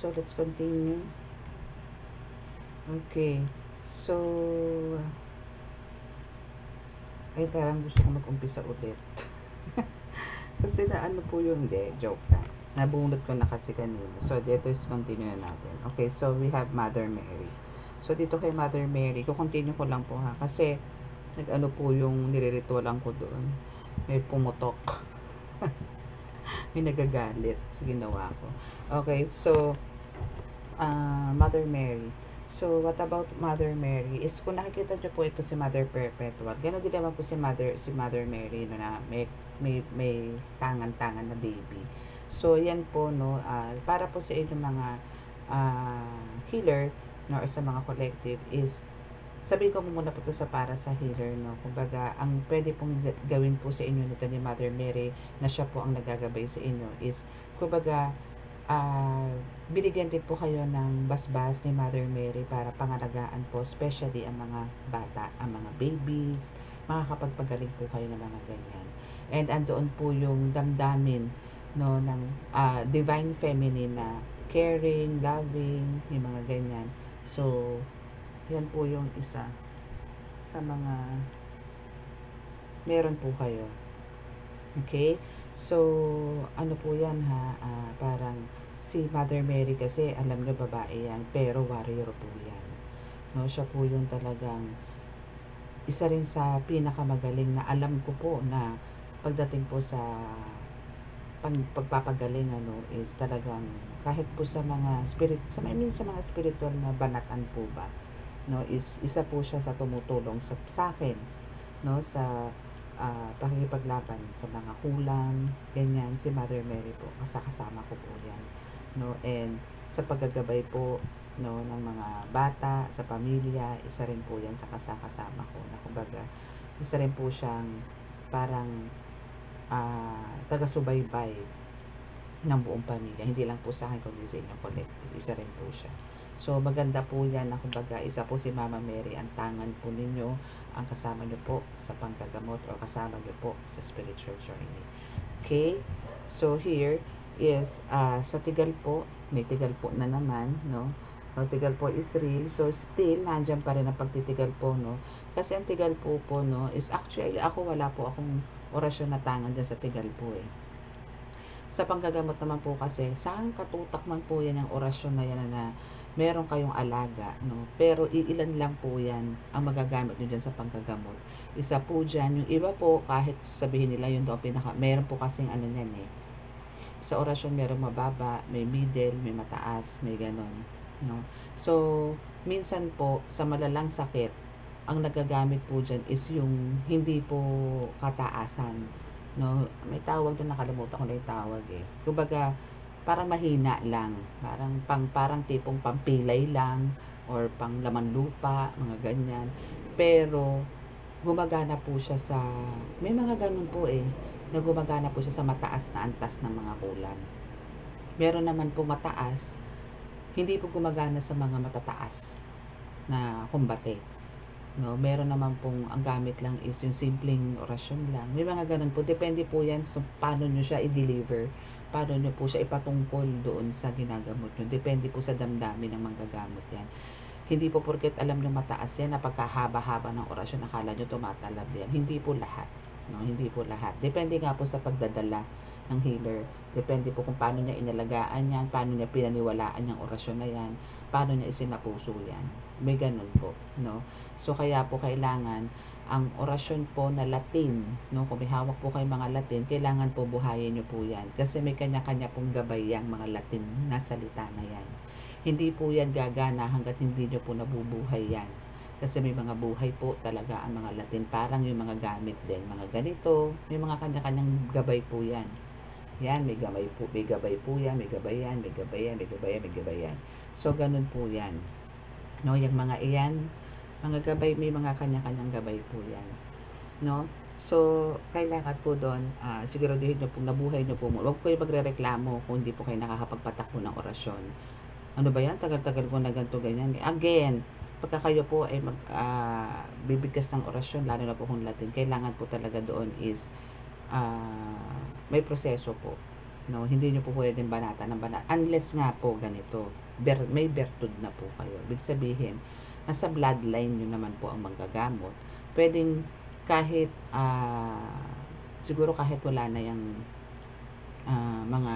so let's continue. Okay, so ay parang gusto ko mag-umpisa ulit. Kasi na ano po yung, hindi, joke lang. Nabunot ko na kasi kanina. So, dito is continue na natin. Okay, so we have Mother Mary. So, dito kay Mother Mary, kukontinue ko lang po ha. Kasi, nag-ano po yung niliritualan ko doon. May pumutok. May nagagalit sa ginawa ko. Okay, so, Mother Mary. So, what about Mother Mary? Is kung nakikita nyo po ito si Mother Perpetua, gano'n din naman po si Mother Mary, no, na may tangan-tangan na baby. So, yan po, no, para po sa inyong mga healer, no, or sa mga collective is, sabihin ko muna po ito sa para sa healer, no. Kumbaga, ang pwede pong gawin po sa inyo nito ni Mother Mary, na siya po ang nagagabay sa inyo, is, kumbaga, binigyan din po kayo ng basbas ni Mother Mary para pangalagaan po, especially ang mga bata, ang mga babies, makakapagpagaling po kayo ng mga ganyan. And andoon po yung damdamin, no, ng divine feminine na caring, loving, yung mga ganyan. So, yan po yung isa sa mga meron po kayo. Okay? So, ano po yan ha, parang si Mother Mary kasi, alam nyo, babae yan, pero warrior po yan. No, siya po yung talagang isa rin sa pinakamagaling na alam ko po na pagdating po sa pagpapagaling, ano, is talagang kahit po sa mga sa mga spiritual na banatan po ba, no, is isa po siya sa tumutulong sa akin, no, sa pakikipaglaban sa mga kulang, ganyan, si Mother Mary po, kasama ko po yan, no, and sa paggagabay po, no, ng mga bata, sa pamilya, isa rin po yan sa kasama ko, na kumbaga, isa rin po siyang parang taga-subaybay ng buong pamilya, hindi lang po sa akin kundi sa inyong collective, isa rin po siya. So, maganda po yan na kumbaga, isa po si Mama Mary, ang tangan po ninyo, ang kasama nyo po sa panggagamot o kasama nyo po sa spiritual journey. Okay? So, here is, sa tigal po, may tigal po na naman, no? No, tigal po is real. So, still, nandyan pa rin ang pagtitigal po, no? Kasi ang tigal po, no, is actually, ako wala po akong orasyon na tangan dyan sa tigal po, eh. Sa panggagamot naman po kasi, saan katutak man po yan ang orasyon na yan na meron kayong alaga, no? Pero iilan lang po yan ang magagamit nyo dyan sa panggagamot. Isa po dyan, yung iba po, kahit sabihin nila yun daw meron po kasing ano yan, eh. Sa orasyon meron mababa, may middle, may mataas, may ganon, no? So, minsan po, sa malalang sakit, ang nagagamit po dyan is yung hindi po kataasan, no? May tawag doon, nakalimutan ko na yung tawag, eh. Kumbaga, parang mahina lang, parang tipong pampilay lang, or pang laman lupa, mga ganyan. Pero, gumagana po siya sa, may mga ganun po, eh, na gumagana po siya sa mataas na antas ng mga kulam. Meron naman po mataas, hindi po gumagana sa mga matataas na kumbate, no? Meron naman pong ang gamit lang is yung simpleng orasyon lang. May mga ganun po, depende po yan sa paano nyo siya i-deliver, paano nyo po siya ipatungkol doon sa ginagamot nyo. Depende po sa damdamin ng manggagamot yan. Hindi po porket alam nyo mataas yan, na pagkahaba-haba ng orasyon, akala nyo tumatalab yan. Hindi po lahat, no? Hindi po lahat. Depende nga po sa pagdadala ng healer. Depende po kung paano niya inalagaan yan, paano niya pinaniwalaan yung orasyon na yan, paano niya isinapuso yan. May ganun po, no? So, kaya po kailangan ang orasyon po na Latin, no? Kung may hawak po kayo mga Latin, kailangan po buhayin nyo po yan. Kasi may kanya-kanya pong gabay yung mga Latin na salita na yan. Hindi po yan gagana hanggat hindi nyo po nabubuhay yan. Kasi may mga buhay po talaga ang mga Latin. Parang yung mga gamit din. Mga ganito, may mga kanya-kanyang gabay po yan. Yan, may gabay po yan, may gabay yan, may gabay yan, may gabay yan, may gabay yan. So, ganun po yan. No, yung mga iyan, mga gabay, may mga kanya-kanyang gabay po yan. No? So, kailangan po doon, siguraduhin nyo po, nabuhay nyo po mo. Huwag kayo magre-reklamo kung hindi po kayo nakakapagpatakbo ng orasyon. Ano ba yan? Tagal-tagal po na ganito, ganyan. Again, pagka kayo po ay bibigkas ng orasyon, lalo na po kung Latin, kailangan po talaga doon is may proseso po. no? Hindi nyo po pwedeng banata ng banata unless nga po ganito, may bertud na po kayo. Ibig sabihin, nasa bloodline nyo naman po ang manggagamot. Pwedeng kahit siguro kahit wala na yung mga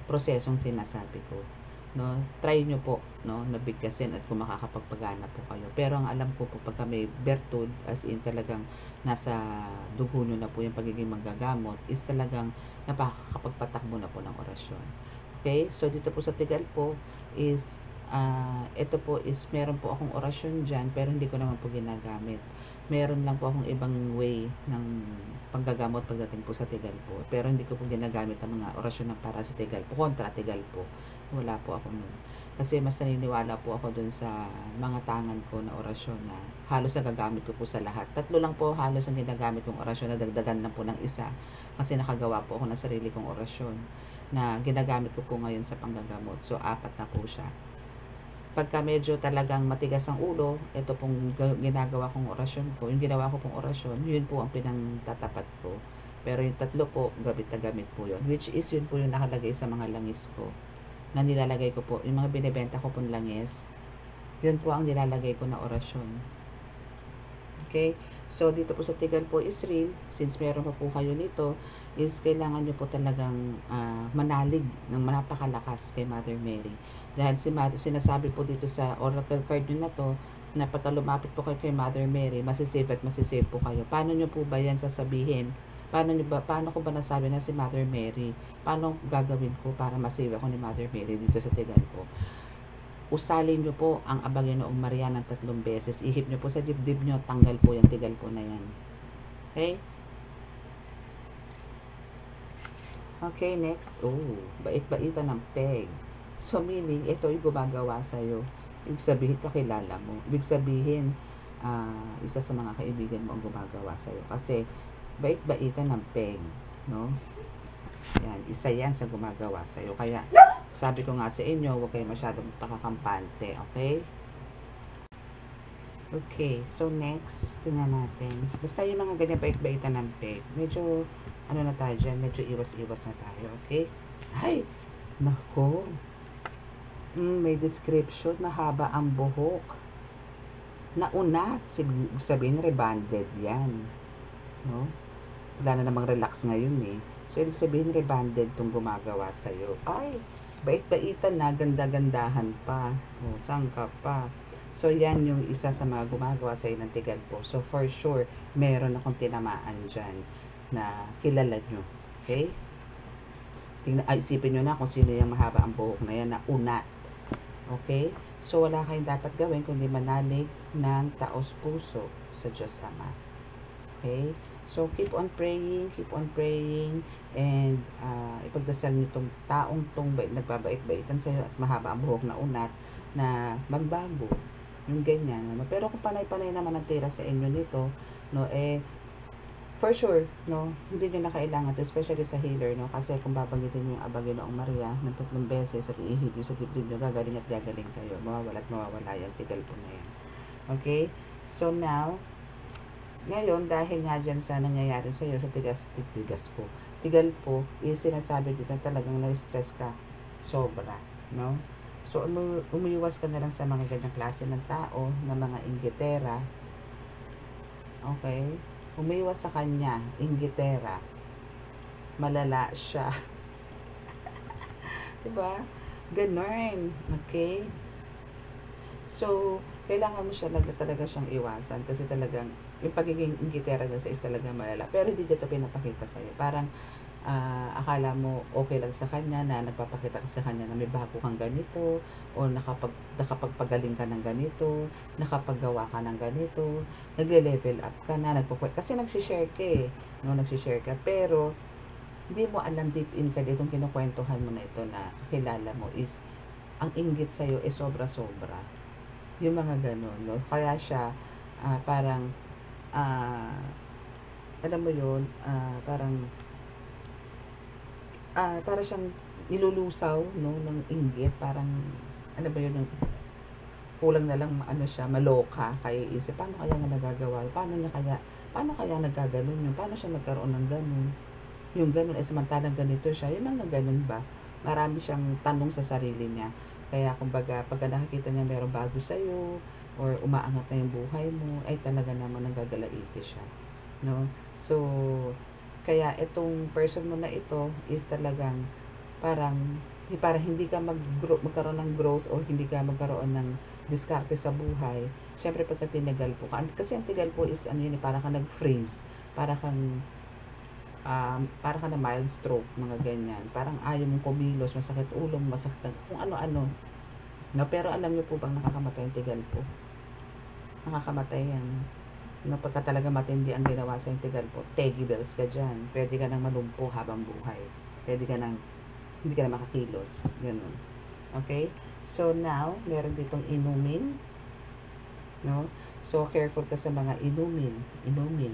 prosesong sinasabi ko, no, try nyo po, no, nabigkasin at kung makakapagpagana po kayo. Pero ang alam ko po, pagka may bertud, as in talagang nasa dugo nyo na po yung pagiging manggagamot, is talagang napakakapagpatakbo na po ng orasyon. Okay, so dito po sa Tigal po is ito po is meron po akong orasyon dyan, pero hindi ko naman po ginagamit. Meron lang po akong ibang way ng panggagamot pagdating po sa Tigal po, pero hindi ko po ginagamit ang mga orasyon ng para sa Tigal po, kontra Tigal po. Wala po ako nun. Kasi mas naniniwala po ako dun sa mga tangan ko na orasyon na halos nagagamit ko po sa lahat. 3 lang po halos ang ginagamit kong orasyon, na dagdagan lang po ng isa. Kasi nakagawa po ako ng sarili kong orasyon na ginagamit ko po ngayon sa panggagamot. So, 4 na po siya. Pagka medyo talagang matigas ang ulo, ito pong ginagawa kong orasyon ko. Yung ginawa ko pong orasyon, yun po ang pinangtatapat ko. Pero yung 3 po, gamit na gamit po yun. Which is yun po yung nakalagay sa mga langis ko, na nilalagay ko po, yung mga binibenta ko pong langis, yun po ang nilalagay ko na orasyon. Okay? So, dito po sa Tigal po is real. Since meron pa po kayo nito, is kailangan nyo po talagang manalig ng napakalakas kay Mother Mary. Dahil sinasabi po dito sa oracle card nyo na to, na pagka lumapit po kayo kay Mother Mary, masisave at masisave po kayo. Paano nyo po ba yan sasabihin? Paano ko ba nasabi na si Mother Mary? Paano gagawin ko para masave ako ni Mother Mary dito sa Tigal po? Usalin nyo po ang Abaginoong Maria ng 3 beses. Ihip nyo po sa dibdib nyo, tanggal po yung Tigal po na yan. Okay? Okay, next. Oh, bait-baitan ng peg. So, meaning, ito yung gumagawa sa'yo. Ibig sabihin, kakilala mo. Ibig sabihin, isa sa mga kaibigan mo ang gumagawa sa'yo. Kasi, bait-baitan ng peg, no? Yan, isa yan sa gumagawa sa'yo. Kaya, sabi ko nga sa inyo, huwag kayo masyadong pakakampante, okay? Okay, so next, tingnan natin. Basta yung mga ganyan bait-baitan ng peg, medyo, ano na tayo dyan, medyo iwas-iwas na tayo, okay? Ay, nako. May description, mahaba ang buhok. Naunat, sabihin, rebanded yan, no? Wala na namang relax ngayon eh. So, ibig sabihin, rebanded itong gumagawa sa'yo. Ay, bait-baitan na, ganda-gandahan pa. O, saan ka pa? So, yan yung isa sa mga gumagawa sa'yo ng Tigal po. So, for sure, meron akong tinamaan dyan na kilala nyo. Okay? Isipin nyo na kung sino yung mahaba ang buhok na yan na unat. Okay? So, wala kayong dapat gawin kundi manalig ng taos puso sa Diyos Ama. Okay? So, keep on praying, and ipagdasal nyo itong taong tong nagbabait-baitan sa'yo at mahaba ang buhok na unat na magbago. Yung ganyan. No? Pero kung panay-panay naman ang tira sa inyo nito, no, for sure, no, hindi nyo na kailangan to, especially sa healer, no, kasi kung babanggitin nyo yung Abaginoong Maria ng 3 beses at iihig nyo sa dibdib nyo, gagaling at gagaling kayo. Mawawala at mawawala yung Tigal po na yan. Okay? So, now, ngayon, dahil nga dyan sa nangyayari sa iyo, sa Tigal po, is sinasabi dito na talagang na-stress ka sobra, no? So, umiiwas ka na lang sa mga ganyang klase ng tao, na mga inggitera. Okay? Umiiwas sa kanya, inggitera. Malala siya. Diba? Ganon. Okay? So, kailangan mo siya talaga siyang iwasan kasi talagang yung pagiging inggitera niya sa is talagang malala. Pero hindi dito pinapakita sa'yo. Parang akala mo okay lang sa kanya na nagpapakita ka sa kanya na may bago kang ganito o nakapagpagaling ka ng ganito, nakapaggawa ka ng ganito, nagle-level up ka na, kasi nagsishare ka eh. No, nagsishare ka. Pero, hindi mo alam deep inside itong kinukwentuhan mo na ito na kilala mo is ang inggit sa'yo is sobra-sobra. Yung mga ganon, no? Kaya siya, parang, alam mo yun, para siyang nilulusaw, no, ng inggit, parang, ano ba yun, kulang na lang, siya, maloka, kaya isip, paano kaya nga nagagawa, paano kaya nagkaganon yun, paano siya nagkaroon ng ganon, yung ganun, samantalang ganito siya, yung mga ganun ba? Marami siyang tanong sa sarili niya. Kaya kumbaga, pag nakikita niya meron bago sa'yo, or umaangat na yung buhay mo, ay talaga naman nanggagalaiti siya. No? So, kaya itong person mo na ito is talagang parang hindi ka magkaroon ng growth o hindi ka magkaroon ng diskarte sa buhay. Siyempre pagka tinagal po ka, kasi ang tigal po is ano yun, parang ka nag-freeze, para ka na mild stroke, mga ganyan. Parang ayaw mong kumilos, masakit ulo, masakit kung ano-ano. No, pero alam niyo po bang nakakamatay ang tigal po? Nakakamatay yan. No, pagka talaga matindi ang ginawa sa yung tigal po, teggy bells ka dyan. Pwede ka nang malumpo habang buhay. Pwede ka nang, hindi ka na makakilos. Ganun. Okay? So now, meron ditong inumin. No? So, careful ka sa mga inumin.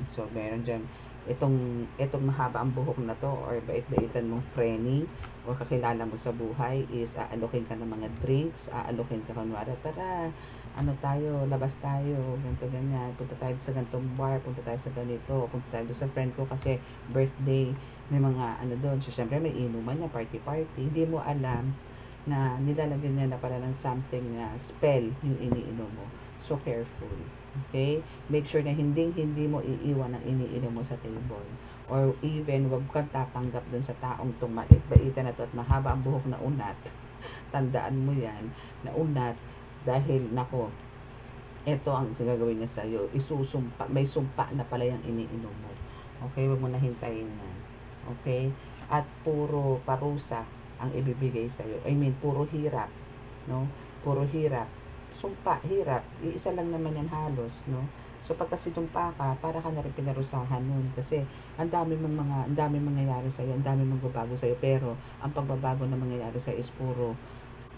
So, meron dyan, itong mahaba ang buhok na to, or bait-baitan mong frenny, o kakilala mo sa buhay, is aalokin ka ng mga drinks, aalokin ka kunwari, tara, ano tayo, labas tayo, ganito, ganyan, punta tayo sa ganitong bar, punta tayo sa ganito, punta tayo sa friend ko kasi birthday, may mga ano doon, so syempre may inuman niya, party, hindi mo alam na nilalagyan niya na pala ng something na spell yung iniinom mo. So, careful. Okay? Make sure na hindi mo iiwan ang iniinom mo sa table. Or even, wag kang tatanggap dun sa taong itong mait-baitan na to at mahaba ang buhok na unat. Tandaan mo yan, na unat, dahil, nako, ito ang gagawin niya sa'yo. Isusumpa, may sumpa na pala yung iniinom mo. Okay? Wag mo na hintayin yan. Okay? At puro parusa ang ibibigay sa'yo. I mean, puro hirap. No? Puro hirap. Sumpa, hirap. Iisa lang naman yan halos, no? So, pagka sinumpa ka, para ka na rin pinarusahan nun. Kasi, ang dami mangyayari sa'yo, ang dami magbabago sa'yo. Pero, ang pagbabago na mangyayari sa'yo is puro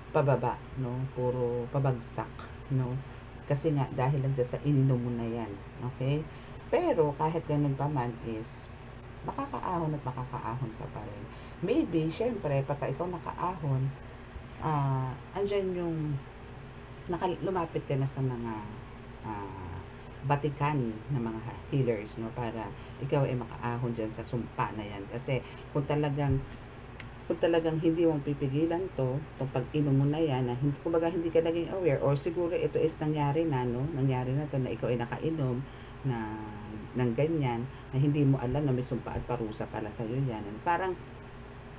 pababa, no? Puro pabagsak, no? Kasi nga, dahil lang sa ininom mo na yan. Okay? Pero, kahit ganun pa man is, makakaahon at makakaahon ka pa rin. Maybe, syempre, pagka ikaw nakaahon, andyan yung lumapit ka na sa mga batikan ng mga healers, no, para ikaw ay makaahon dyan sa sumpa na yan. Kasi kung talagang hindi mo pipigilan itong pag-inom mo na yan, na hindi ka naging aware, or siguro ito is nangyari na to na ikaw ay nakainom ng ganyan, na hindi mo alam na may sumpa at parusa pala sa'yo yan.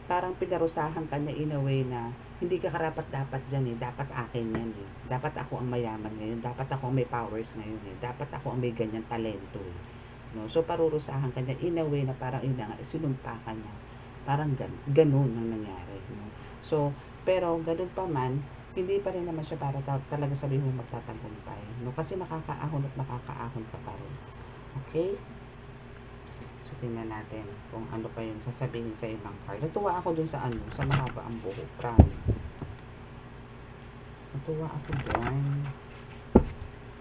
Parang pinarusahan ka na in a way na hindi ka karapat-dapat dyan dapat akin yan dapat ako ang mayaman ngayon, dapat ako ang may powers ngayon dapat ako ang may ganyan talento no? So parurusahan ka niya in a way na parang yun na nga, sinumpa ka niya, parang ganun ang nangyari, no? So, pero ganun pa man, hindi pa rin naman siya para talaga sabihin mo magtatagumpay, no? Kasi makakaahon at makakaahon ka pa rin. Okay? So, tingnan natin kung ano pa yung sasabihin sa ibang card. Natuwa ako dun sa sa mahaba ang buhok. Promise. Natuwa ako dun.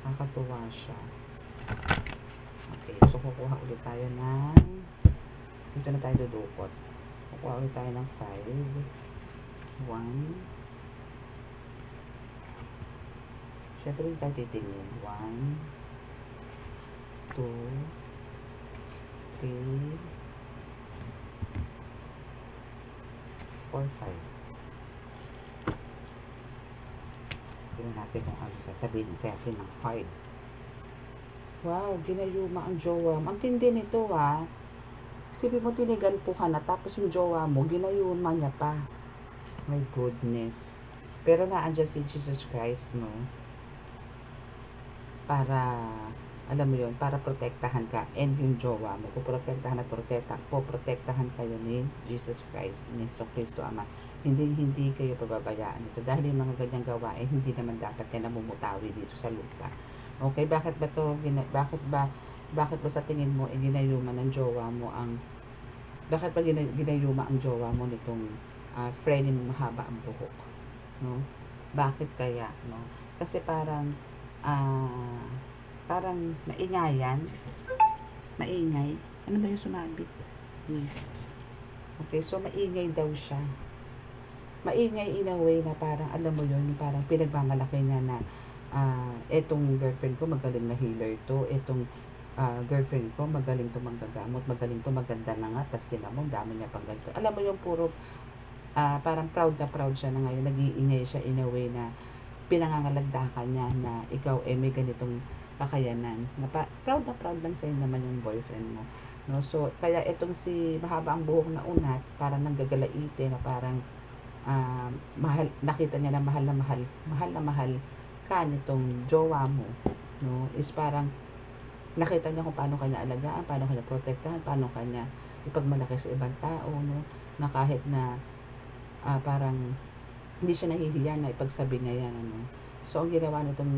Nakakatuwa siya. Okay, so kukuha ulit tayo ng, dito na tayo dudukot. Kukuha ulit tayo ng 5. 1. Siyempre, dito tayo titingin. 1, 2, 3, 4, 5. Tingnan natin kung ano sasabihin sa atin ng card. Wow, ginayuma ang jowa. Ang tindi nito Isipin mo, tinigal po ka na, tapos yung jowa mo, ginayuma niya pa. My goodness. Pero naandyan si Jesus Christ, no? Para, alam mo yun, para protektahan ka and yung jowa mo. Poprotektahan kayo ni Jesus Christ, ni Kristo Ama. Hindi kayo pababayaan ito. Dahil yung mga ganyang gawain, hindi naman dapat kayo namumutawi dito sa lupa. Okay, bakit ba sa tingin mo, ginayuma ng jowa mo bakit ba ginayuma ang jowa mo nitong friend mo mahaba ang buhok? No? Bakit kaya, no? Kasi parang maingay. Ano ba yung sumabit? Okay, so maingay daw siya. Maingay in a way na parang, alam mo yun, parang pinagmamalaki niya na etong girlfriend ko magaling na healer to, etong girlfriend ko, magaling to manggagamot, magaling to maganda na nga, tas tinan mo, dami niya pang ganito. Alam mo yung puro, parang proud na proud siya na ngayon, nag-iingay siya in a way na pinangangalagdakan niya na ikaw may ganitong kakayanan. Proud na proud lang sa'yo naman yung boyfriend mo. No? So, kaya itong si mahaba ang buhok na unat, parang nanggagalaite na parang mahal, nakita niya na mahal na mahal ka nitong jowa mo. No? Is parang nakita niya kung paano kanya alagaan, paano kanya protektahan, paano kanya ipagmalaki sa ibang tao, no? Na kahit na parang hindi siya nahihiya na ipagsabi niya yan, ano. So, ang ginawa nitong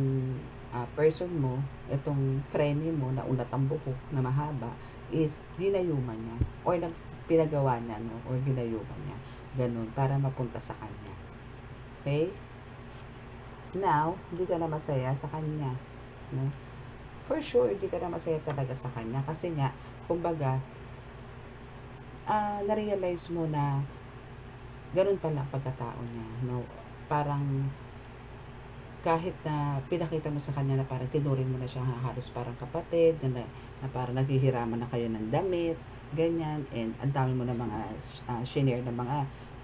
person mo, itong friend mo na unat ang buhok na mahaba, is ginayuman niya or pinagawa niya, no? Or ginayuman niya. Ganun, para mapunta sa kanya. Okay? Now, hindi ka na masaya sa kanya, no? For sure, hindi ka na masaya talaga sa kanya. Kasi nga, kumbaga, na-realize mo na ganun pala ang pagkatao niya. No? Parang, kahit na pinakita mo sa kanya na parang tinuring mo na siya halos parang kapatid, na parang naghihiraman na kayo ng damit, ganyan, and ang dami mo na mga shinare na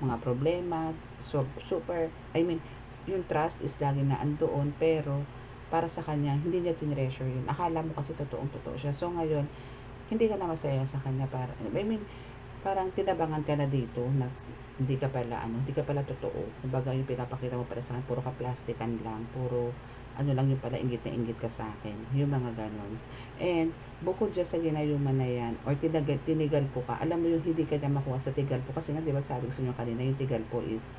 mga problema. So, super, yung trust is lagi na andoon, pero para sa kanya, hindi niya tinreasure yun. Akala mo kasi totoong-totoo siya. So, ngayon, hindi ka na masaya sa kanya. Parang tinabangan ka na dito na hindi ka pala totoo. Kumbaga, yung pinapakita mo pala sa akin, puro ka plastikan lang, puro, lang yung pala, ingit na ingit ka sa akin. Yung mga ganon. And, bukod dyan sa ginayuman na yan, or tinigal po ka, alam mo yung hindi ka na makuha sa tigal po. Kasi nga, di ba sabi ko sa inyo kanina, yung tigal po is,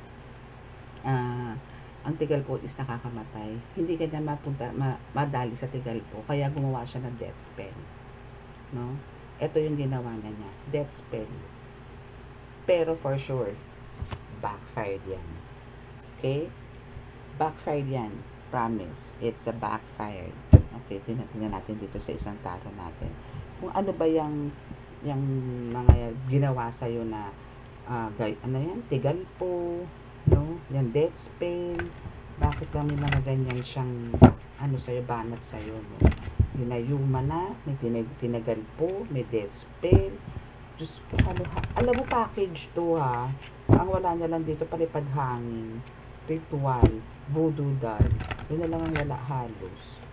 ang tigal po is nakakamatay. Hindi ka na madali sa tigal po. Kaya gumawa siya ng death spell. No? Ito yung ginawa niya. Death spell. Pero for sure, backfired yan. Okay? Backfired yan. Promise. It's a backfired. Okay, tingnan natin dito sa isang tarot natin. Kung ano ba yung mga ginawa sa'yo na tigal po, no? Yan, death spell. Bakit ba may mga ganyan siyang sa'yo, banat sa'yo, no? Ginayuma na, may tinagal po, may death spell. Diyos ko, alam mo, package to, ha? Ang wala niya lang dito, palipad hangin, ritual, voodoo doll. Yun na lang ang wala halos.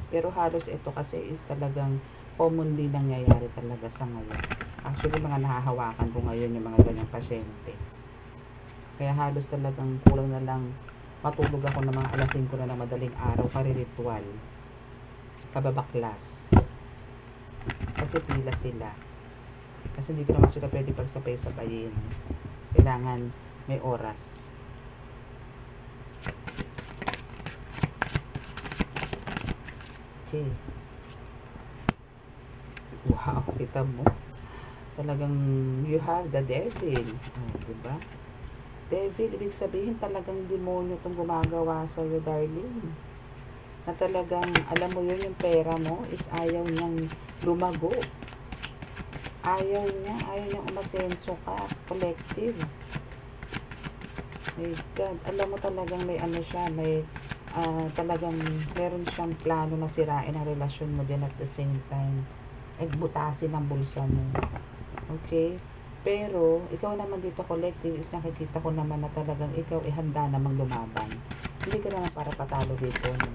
Pero halos ito kasi is talagang commonly nangyayari talaga sa ngayon. Actually, mga nahahawakan ko ngayon yung mga ganyang pasyente. Kaya halos talagang kulang na lang matulog ako ng mga alas 5 na ng madaling araw, kariritual, kababaklas. Kasi pila sila. Kasi hindi ko naman sila pwede pagsabay-sabayin. Kailangan may oras. Okay. Wow, kita mo. Talagang you have the devil. Diba? Devil, ibig sabihin talagang demonyo itong gumagawa sa'yo, darling. Na talagang, alam mo yun, yung pera mo is ayaw niyang lumago. Ayaw niyang umasenso ka, collective. My God, alam mo talagang may siya, may talagang meron siyang plano na sirain ang relasyon mo din at the same time. Butasin ang bulsa mo. Okay? Pero, ikaw naman dito, collective, is nakikita ko naman na talagang ikaw handa namang lumaban. Hindi ka naman para patalo dito. No?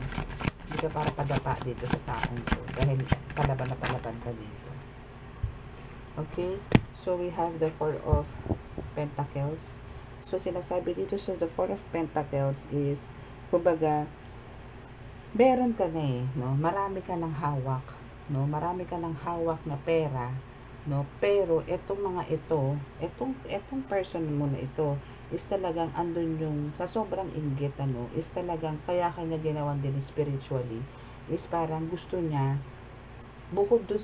Hindi ka para padapa dito sa taong to. Dahil palaban na palaban ka dito. Okay? So, we have the Four of Pentacles. So, sinasabi dito sa the Four of Pentacles is, kumbaga, meron ka na no? Marami ka ng hawak. No? Marami ka ng hawak na pera. No? Pero, itong person mo na ito, is talagang andun yung, sa sobrang inggit, is talagang, kaya kanya ginawan din spiritually, is parang gusto niya, bukod dun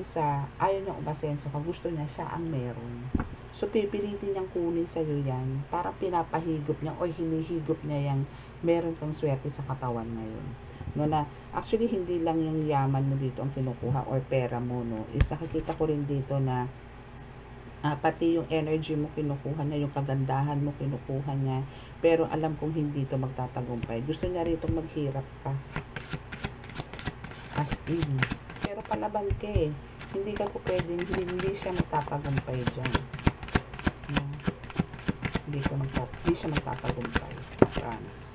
sa ayaw niya umasenso ka, gusto niya siya ang meron. So, pipilitin niyang kunin sa'yo yan, parang pinapahigop niya o hinihigop niya yung meron kang swerte sa katawan ngayon. No, na actually hindi lang yung yaman mo dito ang kinukuha or pera mo, no, is nakikita ko rin dito na pati yung energy mo kinukuha niya, yung kagandahan mo kinukuha niya, pero alam kong hindi ito magtatagumpay. Gusto niya rito maghirap ka, as in, palaban ka eh. Hindi ka po pwedeng, hindi siya magtatagumpay dyan. No? Hindi siya magtatagumpay. Promise.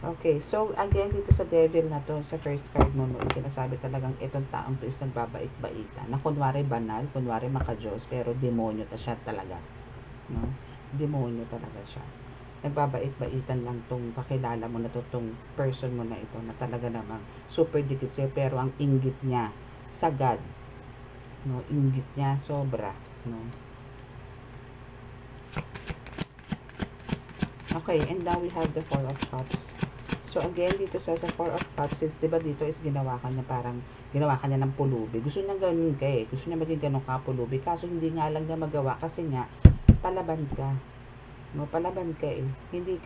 Okay, so again, dito sa devil na to, sa first card mo, no, sinasabi talagang itong taong to is nagbabait-baitan. Na kunwari banal, kunwari makajos, pero demonyo ta siya talaga. No? Demonyo talaga siya. Nagbabait-baitan lang tong kakilala mo na to, tong person mo na ito, na talaga namang super dikit sa'yo, pero ang inggit niya, sagad. No? Inggit niya, sobra. No? Okay, and now we have the Four of Cups. So again, dito sa Four of Cups is, diba dito is ginawa ka niya parang, ginawa ka niya ng pulubi. Gusto niya ganun ka eh. Gusto niya maging ganun ka pulubi. Kaso hindi nga lang niya magawa kasi nga, palaban ka. No, palaban ka eh. Hindi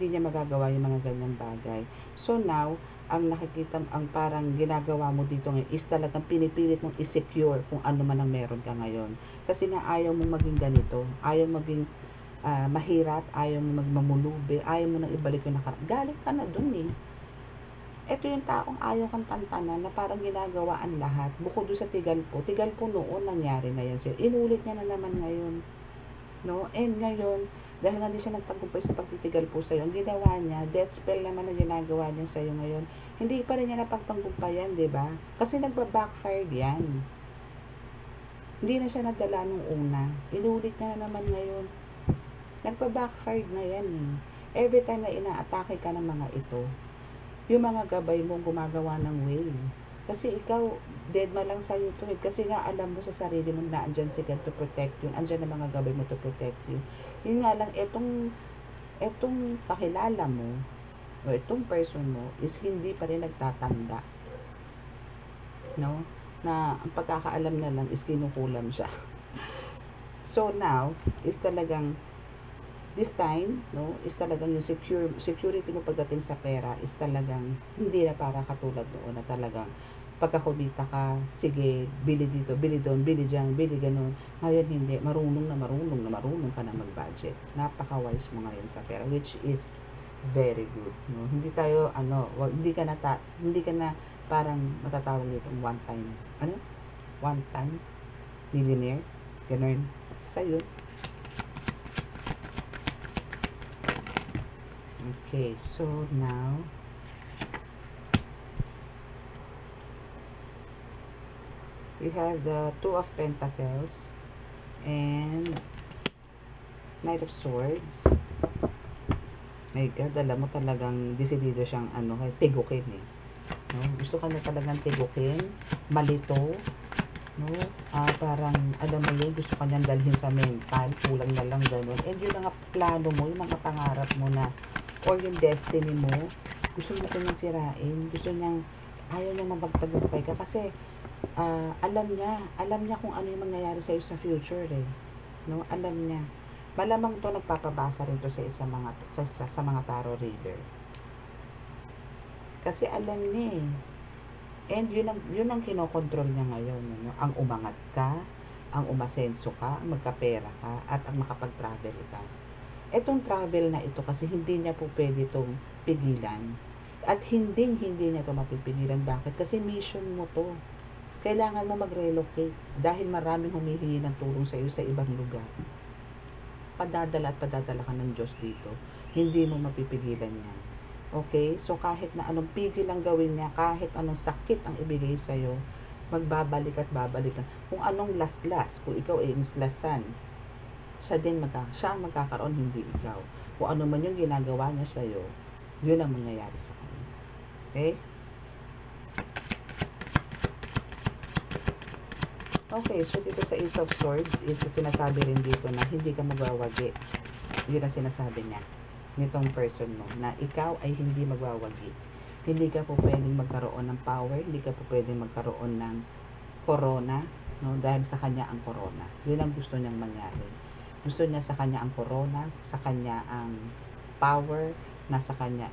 niya magagawa yung mga ganyang bagay. So now, ang nakikita, ang parang ginagawa mo dito ngayon is talagang pinipilit mong i-secure kung ano man ang meron ka ngayon. Kasi nga ayaw mong maging ganito. Ayaw maging mahirap, ayaw mo magmamulubi, ayaw mo nang ibalik yung nakaraan. Galing ka na dun eh. Ito yung taong ayaw kang tantanan na parang ginagawa ang lahat. Bukod doon sa tigal po noon nangyari na yan sa'yo. Inulit niya na naman ngayon. No? And ngayon, dahil nga di siya nagtagumpay sa pagtitigal po sa'yo, ang ginawa niya, death spell naman na ginagawa niya sa'yo ngayon, hindi pa rin niya napagtanggumpayan, diba? Kasi nagba-backfired yan. Hindi na siya nagdala nung una. Inulit niya na naman ngayon. Nagpa-backfired na yan eh. Every time na ina-atake ka ng mga ito, yung mga gabay mo gumagawa ng way. Kasi ikaw, dead ma lang sa'yo to eh. Kasi nga alam mo sa sarili mo na andyan si God to protect you. Andyan ang mga gabay mo to protect you. Yun nga lang, etong kakilala mo, o itong person mo, is hindi pa rin nagtatanda. No? Na ang pagkakaalam na lang is kinukulam siya. So now, is talagang this time, no, is talagang yung security mo pagdating sa pera is talagang hindi na para katulad noon na talagang pagka kumita ka, sige, bili dito, bili doon, bili dyan, bili ganun. Ngayon hindi, marunong ka na mag-budget. Napaka-wise mo ngayon sa pera, which is very good. No? Hindi tayo, hindi ka na parang matatawag nito one time millionaire, ganun. Sa'yo. Okay, so now, we have the Two of Pentacles and Knight of Swords. My God, alam mo talagang desidido siyang tigukin eh. No? Gusto ka na talagang tigukin, malito, no? Parang, alam mo yun, gusto ka niyang dalhin sa mental, kulang na lang ganun. And yun ang plano mo, yung mga pangarap mo na, or yung destiny mo, gusto mo kanyang sirain, ayaw niya mapagtagumpay ka kasi alam niya kung ano yung mangyayari sa'yo sa future eh. No? Alam niya. Malamang to nagpapabasa rin to sa mga tarot reader. Kasi alam niya eh. And yun ang kinokontrol niya ngayon. No? Ang umangat ka, ang umasenso ka, ang magkapera ka, at ang makapag-travel ka. Etong travel na ito kasi hindi niya po pwede itong pigilan. At hindi niya ito mapipigilan. Bakit? Kasi mission mo to. Kailangan mo mag-relocate dahil maraming humihingi ng tulong sa iyo sa ibang lugar. Padadala ka ng Diyos dito. Hindi mo mapipigilan yan. Okay? So kahit na anong pigil ang gawin niya, kahit anong sakit ang ibigay sa iyo, magbabalik at babalik. Kung anong last, kung ikaw ay mislasan, siya magkakaroon, hindi ikaw. Kung ano man yung ginagawa niya sa'yo, yun ang mangyayari sa kanya. Okay? Okay, so dito sa Ace of Swords is sinasabi rin dito na hindi ka magwawagi. Yun ang sinasabi niya nitong person mo, na ikaw ay hindi magwawagi. Hindi ka po pwedeng magkaroon ng power, hindi ka po pwedeng magkaroon ng corona, no? Dahil sa kanya ang corona. Yun ang gusto niyang mangyari. Gusto niya sa kanya ang corona, sa kanya ang power, nasa kanya,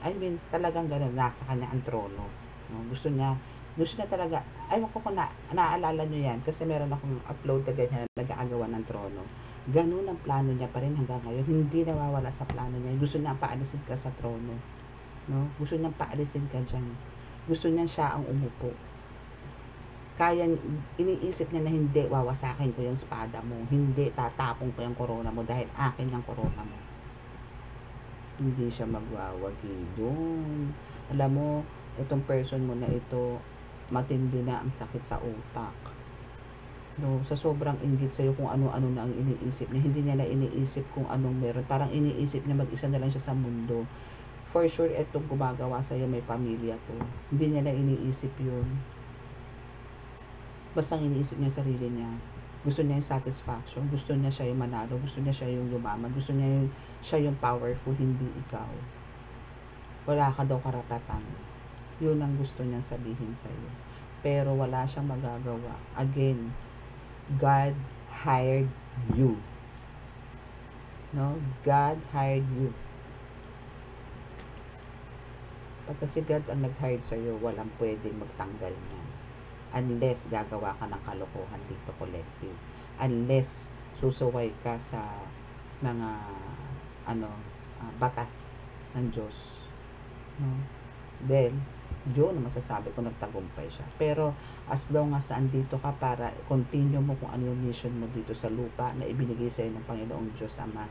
talagang gano'n, nasa kanya ang trono. No? Gusto niya talaga, aywan ko kung naaalala nyo yan, kasi meron akong upload na ganyan na nag-aagawa ng trono. Ganun ang plano niya pa rin hanggang ngayon. Hindi nawawala sa plano niya. Gusto niya paalisin ka sa trono. No? Gusto niya paalisin ka dyan. Gusto niya siya ang umupo. Kaya, iniisip niya na hindi, wawasakin ko yung espada mo. Hindi, tatapong ko yung corona mo dahil akin yung corona mo. Hindi siya magwawagi doon. Alam mo, itong person mo na ito, matindi na ang sakit sa utak. No, sa sobrang inggit sa'yo kung ano-ano na ang iniisip niya. Hindi niya na iniisip kung anong meron. Parang iniisip niya mag-isa na lang siya sa mundo. For sure, itong gumagawa sa'yo may pamilya to. Hindi niya na iniisip yun. Basta iniisip niya sarili niya. Gusto niya yung satisfaction. Gusto niya siya yung manalo. Gusto niya siya yung yumaman. Gusto niya siya yung powerful, hindi ikaw. Wala ka daw karapatan. Yun ang gusto niya sabihin sa'yo. Pero wala siyang magagawa. Again, God hired you. No? God hired you. Pag kasi God ang nag-hired sa'yo, walang pwedeng magtanggal niya. Unless gagawa ka ng kalokohan dito collective. Unless susuway ka sa mga batas ng Diyos. No? Then, yun ang masasabi ko, nagtagumpay siya. Pero as long as andito ka para continue mo kung ano yung mission mo dito sa lupa na ibinigay sa'yo ng Panginoong Diyos Ama,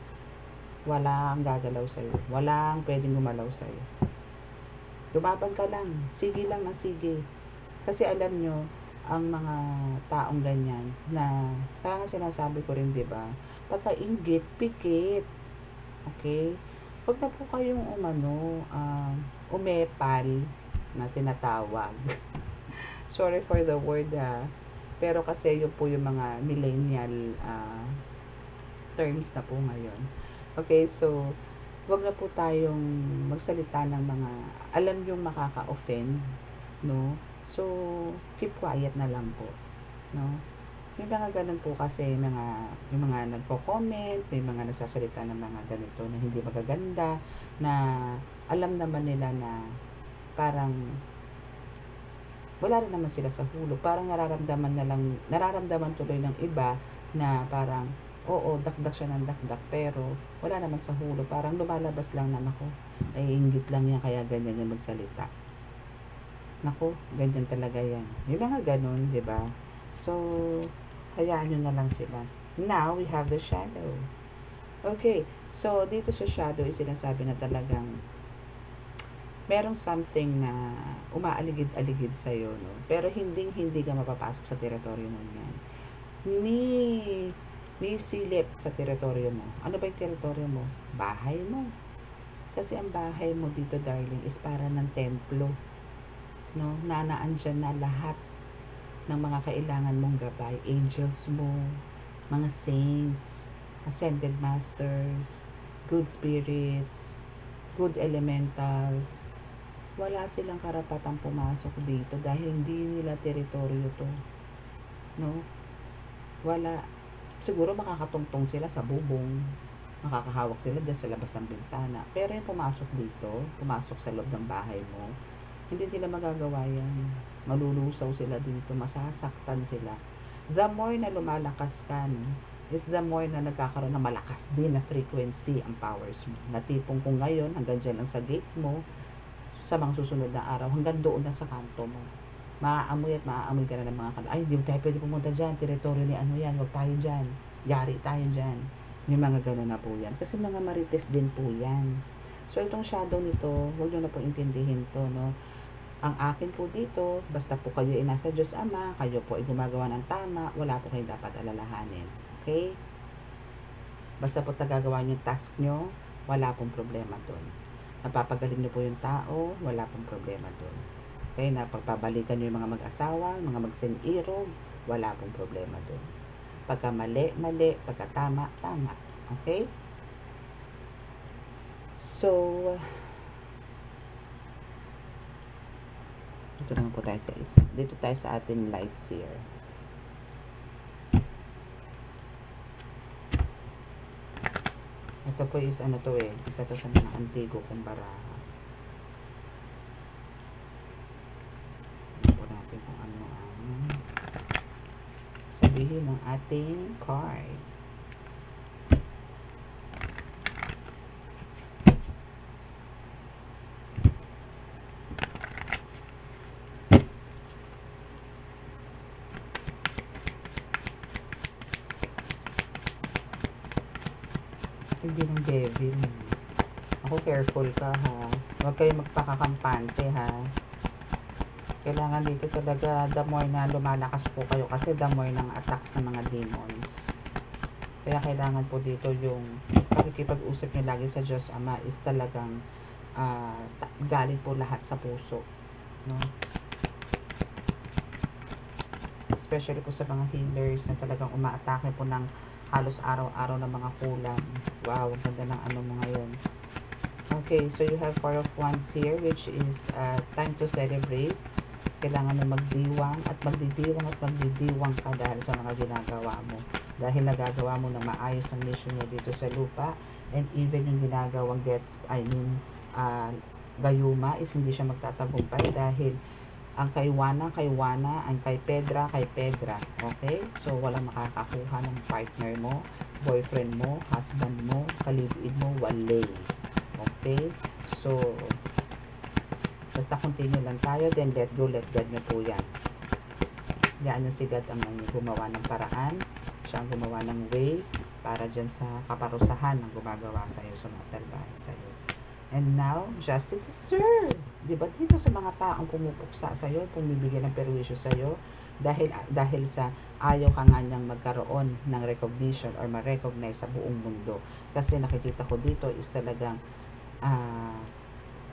walang gagalaw sa'yo. Walang pwedeng gumalaw sa'yo. Lumaban ka lang. Sige lang na sige. Kasi alam nyo, ang mga taong ganyan na, kaya nga sinasabi ko rin, diba? Pagka-inggit, pikit. Okay? Huwag na po kayong umepal na tinatawag. Sorry for the word pero kasi yun po yung mga millennial terms na po ngayon. Okay, so wag na po tayong magsalita ng mga alam yung makaka-offend, no? So keep quiet na lang po, no? May mga ganun po kasi yung mga nagko-comment, may mga nagsasalita ng mga ganito na hindi magaganda, na alam naman nila na parang wala rin naman sila sa hulog. Parang nararamdaman tuloy ng iba na parang, oo, dakdak siya ng dakdak, pero wala naman sa hulog. Parang lumalabas lang na, nako, ay inggit lang yan, kaya ganyan yung magsalita. Nako, ganyan talaga yan. Yung mga ganun, di ba? So, hayaan nyo na lang sila. Now, we have the shadow. Okay, so dito sa shadow, sinasabi na talagang merong something na umaaligid-aligid sa'yo, no? Pero hindi ka mapapasok sa teritoryo mo yan. Ni silip sa teritoryo mo. Ano ba yung teritoryo mo? Bahay mo. Kasi ang bahay mo dito, darling, is para ng templo. No? Nanaan dyan na lahat ng mga kailangan mong gabay. Angels mo, mga saints, ascended masters, good spirits, good elementals. Wala silang karapatang pumasok dito dahil hindi nila teritoryo to. No? Wala. Siguro makakatungtong sila sa bubong. Makakahawak sila dyan sa labas ng bintana. Pero yung pumasok dito, pumasok sa loob ng bahay mo, hindi nila magagawa yan. Malulusaw sila dito. Masasaktan sila. The more na lumalakas ka, is the more na nagkakaroon ng malakas din na frequency ang powers mo. Na tipong kung ngayon, hanggang dyan lang sa gate mo, sa mga susunod na araw, hanggang doon na sa kanto mo. Maaamoy ka na ng mga kanto. Ay, hindi tayo pwede pumunta dyan. Teritoryo ni ano yan. Huwag tayo dyan. Yari tayo dyan. Yung mga gano'n na po yan. Kasi mga marites din po yan. So, itong shadow nito, huwag nyo na po intindihin to, no? Ang akin po dito, basta po kayo ay nasa Diyos Ama, kayo po ay gumagawa ng tama, wala po kayo dapat alalahanin. Okay? Basta po tagagawa nyo yung task nyo, wala pong problema doon. Napapagaling nyo po yung tao, wala pong problema doon. Okay, napagpabalikan nyo yung mga mag-asawa, mga magsinirog, wala pong problema doon. Pagka mali, pagka tama. Okay? So, dito naman po tayo sa isa. Dito tayo sa ating light seer. Ito po is isa to sa mga antigo kong baraha. Ito natin kung ano ang sabihin ng ating card. Hindi ng devil. Ako, careful ka ha. Huwag kayo magpakakampante ha. Kailangan dito talaga, the more na lumalakas po kayo kasi the more ng attacks ng mga demons. Kaya kailangan po dito yung pakikipag-usap nyo lagi sa Diyos Ama is talagang galing po lahat sa puso. No? Especially po sa mga healers na talagang umaatake po ng halos araw-araw ng mga kulang. Wow, ang ganda ng ano mo ngayon. Okay, so you have Four of Wands here, which is time to celebrate. Kailangan mo magdiwang at magdidiwang ka dahil sa mga ginagawa mo. Dahil nagagawa mo na maayos ang mission mo dito sa lupa, and even yung ginagawang gayuma is hindi siya magtatagumpay dahil ang kay Wana, ang kay Pedra. Okay? So, walang makakakuha ng partner mo, boyfriend mo, husband mo, kalibid mo, wale. Okay? So, basta continue lang tayo, then let go, let God nyo po yan. Yan yung si God ang gumawa ng paraan. Siya ang gumawa ng way para dyan sa kaparusahan ng gumagawa sa'yo, sumasalbahe sa'yo. And now, justice is served. Diba dito sa mga taong pumupuksa sa'yo, pumibigyan ng perwisyo sa'yo, dahil sa ayaw ka nga niyang magkaroon ng recognition or ma-recognize sa buong mundo. Kasi nakikita ko dito is talagang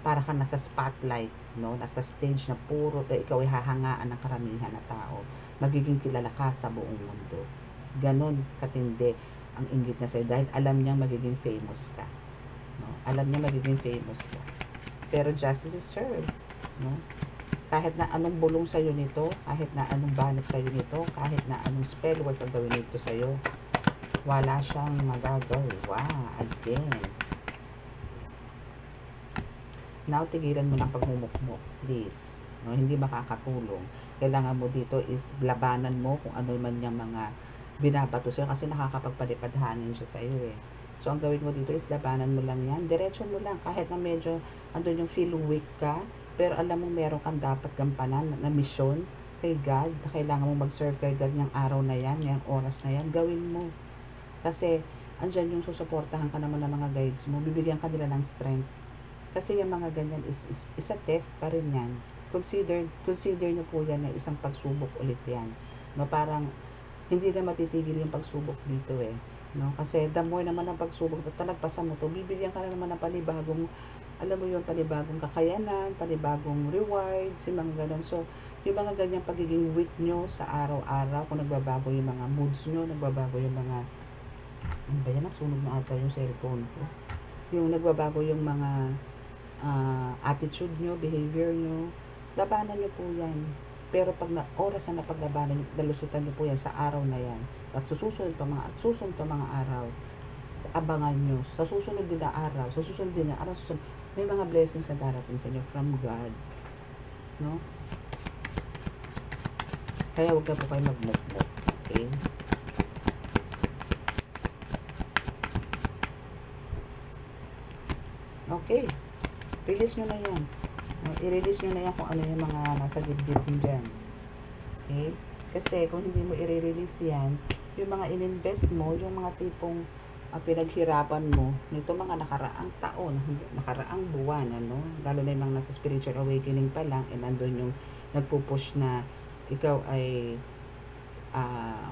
para ka nasa spotlight, no? Nasa stage na puro ikaw ay hahangaan ng karamihan na tao. Magiging kilala ka sa buong mundo. Ganon katindi ang inggit na sa'yo dahil alam niyang magiging famous ka. No? Alam niya magiging famous ka. Pero justice is served. No? Kahit na anong bulong sa'yo nito, kahit na anong banat sa'yo nito, kahit na anong spell work ang gawin nito sa'yo, wala siyang magagawa. Again. Now, tigilan mo ng pagmumukmuk. Please. No? Hindi makakatulong. Kailangan mo dito is labanan mo kung ano man yung mga binabato sa'yo kasi nakakapagpalipad hangin siya sa'yo eh. So, ang gawin mo dito is labanan mo lang yan. Diretso mo lang. Kahit na medyo andun yung feel weak ka, pero alam mo meron kang dapat gampanan na misyon kay God. Na kailangan mo mag-serve kay God ng araw na yan, yung oras na yan. Gawin mo. Kasi, andyan yung susuportahan ka naman ng mga guides mo. Bibigyan ka nila ng strength. Kasi yung mga ganyan is a test pa rin yan. Consider nyo po yan na isang pagsubok ulit yan. No, parang, hindi na matitigil yung pagsubok dito eh. No? Kasi the more naman ang pagsubok at talagpasan mo to, bibigyan ka na naman ng panibagong, alam mo yung panibagong kakayanan, panibagong rewards, yung mga ganun. So, yung mga ganyang pagiging weak nyo sa araw-araw, kung nagbabago yung mga moods nyo, nagbabago yung mga, ano ba yan, nasunog na ata yung cellphone ko. Yung nagbabago yung mga attitude nyo, behavior nyo, labanan nyo po yan. Pero pag oras na napaglabanan, nalusutan niyo po yan sa araw na yan. At susunod pa mga araw, abangan nyo. Sa susunod din na araw, may mga blessings na darating sa inyo from God. No? Kaya huwag na po kayo magmukmuk. Okay? Okay. Release nyo na yan. I-release nyo na yan kung ano yung mga nasa dibdib nyo dyan. Okay? Kasi kung hindi mo i-release yan, yung mga ininvest mo, yung mga tipong pinaghirapan mo nito mga nakaraang taon, nakaraang buwan, ano? Lalo na yung mga nasa spiritual awakening pa lang, and andun yung nagpupush na ikaw ay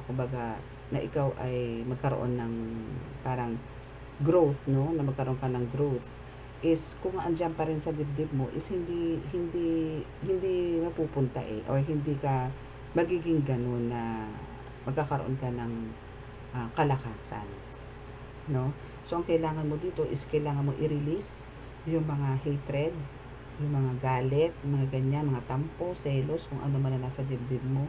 kumbaga, na ikaw ay magkaroon ng parang growth, no? Na magkaroon ka ng growth is kung andyan pa rin sa dibdib mo is hindi mapupunta eh, or hindi ka magiging ganun na magkakaroon ka ng kalakasan, no? So ang kailangan mo dito is kailangan mo i-release yung mga hatred, yung mga galit, mga ganyan, mga tampo, selos, kung ano man na nasa dibdib mo.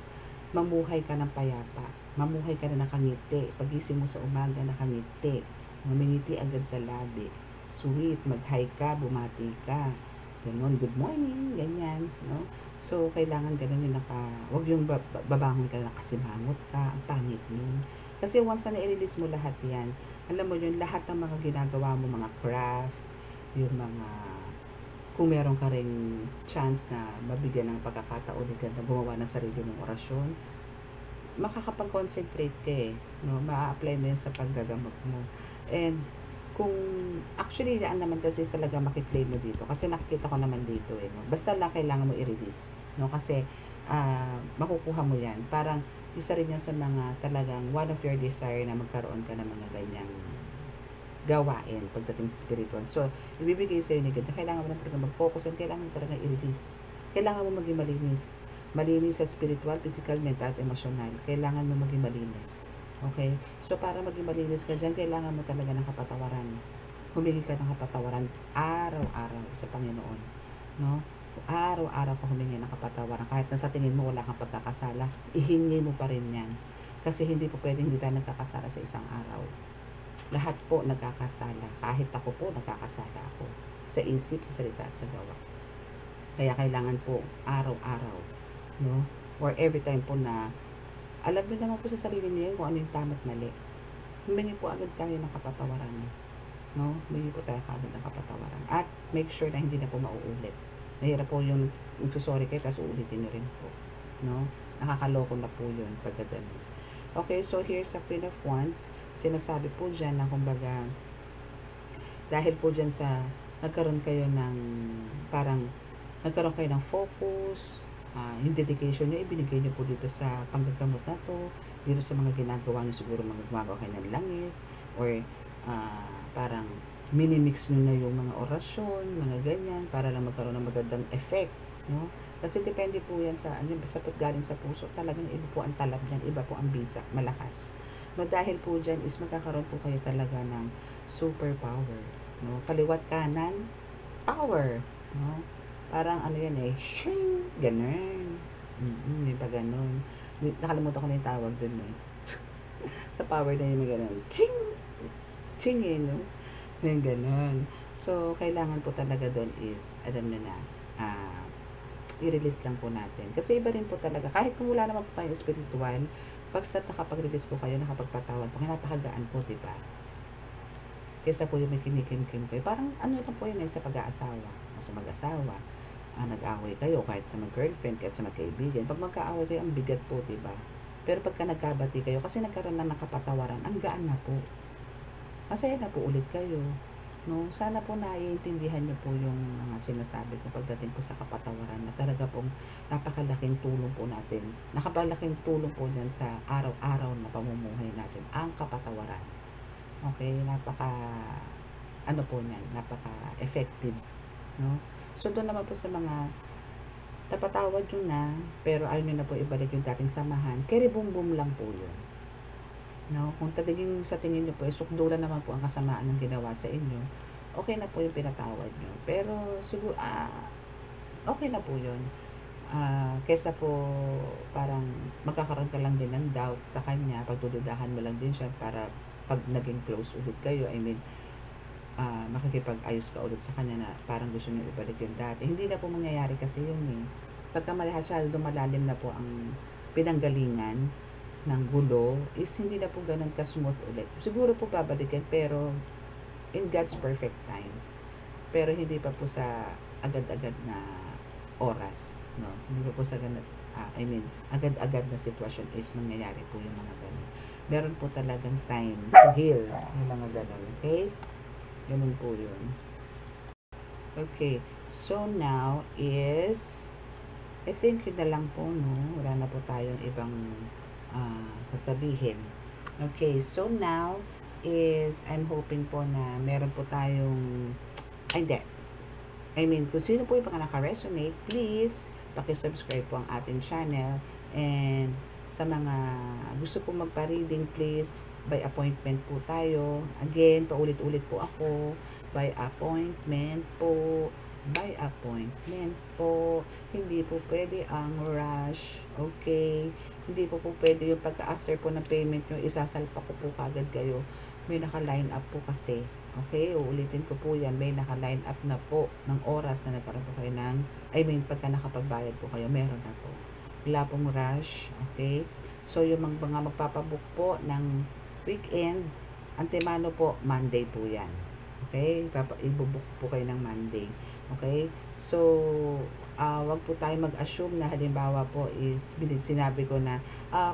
Mamuhay ka ng payapa, mamuhay ka na nakangiti, pagising mo sa umaga nakangiti, mamingiti agad sa labi, sweet, mag-hi ka, bumati ka, ganun, good morning, ganyan, no? So, kailangan ganun yung wag yung babangon ka na nakasimangot ka, ang pangit yun. Kasi once na i-release mo lahat yan, alam mo yun, lahat ng mga ginagawa mo, mga craft, yung mga, kung meron ka rin chance na mabigyan ng pagkakataon na gumawa ng sarili mong orasyon, makakapag-concentrate ka eh, no? Ma-apply mo yan sa paggagamot mo. And, kung actually yan naman kasi is talaga makiklaim mo dito kasi nakikita ko naman dito no? Basta lang kailangan mo i-release no kasi makukuha mo yan, parang isa rin yan sa mga talagang one of your desire na magkaroon ka ng mga ganyang gawain pagdating sa spiritual. So ibibigay sa'yo ni God na kailangan mo na talaga mag-focus and kailangan mo talaga i-release, kailangan mo maging malinis sa spiritual, physical, mental at emotional. Kailangan mo maging malinis. Okay? So, para maging malinis ka dyan, kailangan mo talaga ng kapatawaran. Humingi ka ng kapatawaran araw-araw sa Panginoon. No? Araw-araw ka humingi ng kapatawaran. Kahit na sa tingin mo wala kang pagkakasala, ihingi mo pa rin yan. Kasi hindi po pwedeng hindi tayo nagkakasala sa isang araw. Lahat po nagkakasala. Kahit ako po, nagkakasala ako. Sa isip, sa salita, sa gawa. Kaya kailangan po araw-araw. No? Or every time po na alam niyo naman po sa sarili niyo kung ano yung tama at mali. Humingi po agad tayo ng kapatawaran. No? Humingi po tayo agad ng kapatawaran. At make sure na hindi na po mauulit. Mahirap po yung sorry kayo, tapos uulitin nyo rin po. No? Nakakaloko na po yun pag ganun. Okay, so here's a Queen of Wands. Sinasabi po dyan na kumbaga, dahil po dyan sa nagkaroon kayo ng focus, yung dedication nyo, ibinigay nyo po dito sa panggagamot na to, dito sa mga ginagawa nyo, siguro mga gumagawa kayo ng langis, or parang minimix nyo na yung mga orasyon, mga ganyan, para lang magkaroon ng magandang effect, no? Kasi depende po yan sa, basta po galing sa puso, talagang iba po ang talab niyan, iba po ang bisa, malakas. No, dahil po dyan is magkakaroon po kayo talaga ng superpower, no? Kaliwat kanan, power, no? Parang yan shing, ganun. May pa ganun. Nakalimutan ko na yung tawag dun sa power na yung may ganun. Ching! Ching no? May ganun. So, kailangan po talaga dun is, alam nyo na, i-release lang po natin. Kasi iba rin po talaga, kahit kung wala naman po kayo spiritual, pag nakapag-release po kayo, nakapagpatawad po, napakagaan po, diba? Kesa po yung may kinikim-kim kayo. Parang lang po yun sa pag-aasawa. O sa mag-asawa, nag-away kayo, kahit sa mag-girlfriend, kahit sa magkaibigan. Pag magka-away kayo, ang bigat po, diba? Pero pagka nagkabati kayo, kasi nagkaroon na ng kapatawaran, ang gaan na po. Masaya na po ulit kayo. No? Sana po naiintindihan nyo po yung mga sinasabi ko pagdating po sa kapatawaran na talaga pong napakalaking tulong po natin. Napakalaking tulong po yan sa araw-araw na pamumuhay natin. Ang kapatawaran. Okay? Napaka-effective. No? So, doon naman po sa mga napatawad nyo na, pero ayaw nyo na po ibalik yung dating samahan, keribum-bum lang po yun. No? Kung talagang sa tingin nyo po, sukdulan naman po ang kasamaan ng ginawa sa inyo, okay na po yung pinatawad nyo. Pero, siguro, okay na po yun. Kesa po, parang magkakaroon ka lang din ng doubt sa kanya, pagdududahan mo lang din siya para pag naging close ulit kayo, makikipag-ayos ka ulit sa kanya na parang gusto niyo ibalik yung dati. Hindi na po mangyayari kasi yun Pagka masyado malalim na po ang pinanggalingan ng gulo, is hindi na po ganun ka-smooth ulit. Siguro po babalikan, pero in God's perfect time. Pero hindi pa po sa agad-agad na oras. No? Hindi pa po sa agad-agad na sitwasyon is mangyayari po yung mga ganun. Meron po talagang time to heal yung mga ganun. Okay? Ganun po yun. Okay. So, now is, I think yun na lang po, no? Wala na po tayong ibang sasabihin. Okay. So, now is, I'm hoping po na meron po tayong, kung sino po yung mga naka-resonate, please, paki-subscribe po ang ating channel. And, sa mga gusto po magpa-reading, please, by appointment po tayo. Again, paulit-ulit po ako. By appointment po. By appointment po. Hindi po pwede ang rush. Okay? Hindi po pwede yung pagka-after po ng payment nyo, isasalpa ko po kagad kayo. May naka-line up po kasi. Okay? Uulitin ko po yan. May naka-line up na po ng oras na nagkaroon po kayo ng, pagka nakapagbayad po kayo, meron na po. Wala pong rush. Okay? So, yung mga magpapabook po ng weekend, antemano po, Monday po yan. Okay? Ibubook po kayo ng Monday. Okay? So, wag po tayo mag-assume na halimbawa po is, sinabi ko na,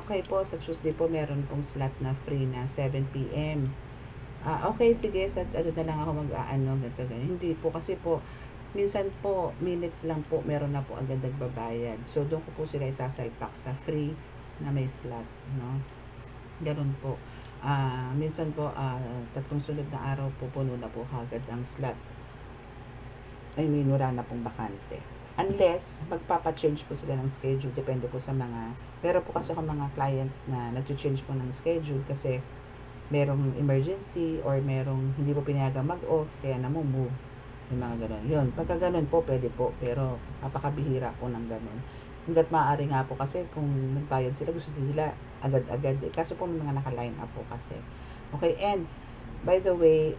okay po, sa Tuesday po, meron pong slot na free na 7 p.m. Okay, sige, sa ano na lang ako mag-aano, ganito, ganyan. Hindi po, kasi po, minsan po, minutes lang po, meron na po agad nagbabayad. So, doon ko po sila isasalpak sa free na may slot, no? Ganun po. Minsan po, tatlong sunod na araw po, puno na po kagad ang slot. I mean, wala na pong bakante. Unless, magpapa-change po sila ng schedule, depende po sa mga, pero po kasi ako mga clients na nag-change po ng schedule kasi merong emergency or merong hindi po pinayagang mag-off, kaya move yung mga ganun. Yun, pagka ganun po, pwede po, pero napakabihira po ng ganun. Hanggat maaari nga po kasi kung nagbayad sila, gusto nila agad-agad. Kasi po may mga naka-line up po kasi. Okay, and by the way,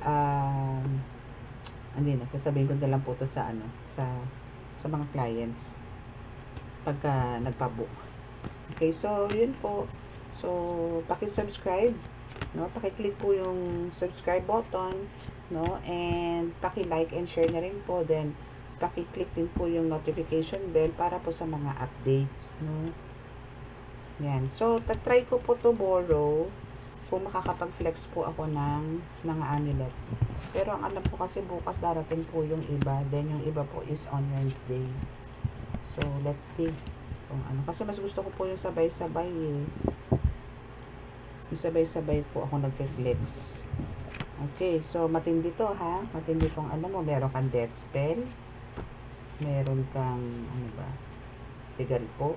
hindi na, sasabihin ko na lang po to sa ano, sa mga clients pagka nagpa-book. Okay, so yun po. So, paki-subscribe, no? Paki-click po yung subscribe button, no? And paki-like and share na rin po. Then, paki-click din po yung notification bell para po sa mga updates, no? Yan. So, try ko po to borrow kung makakapag-flex po ako ng mga amulets. Pero ang alam ko kasi bukas darating po yung iba. Then, yung iba po is on Wednesday. So, let's see kung ano. Kasi mas gusto ko po yung sabay-sabay eh. Yung sabay-sabay po ako nag-flex. Okay, so matindi to ha. Matindi tong alam mo, meron kang death spell. Meron kang, ano ba, tigal po.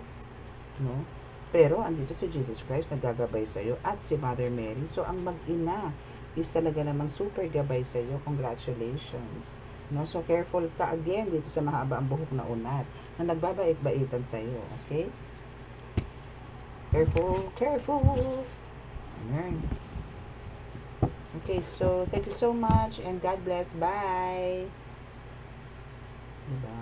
No? Pero, andito si Jesus Christ, naggagabay sa'yo. At si Mother Mary. So, ang mag-ina is talaga namang super gabay sa'yo. Congratulations. No? So, careful ka again dito sa mahaba ang buhok na unat na nagbabait-baitan sa'yo. Okay? Careful, careful. Ayan. Okay, so thank you so much and God bless. Bye. Diba?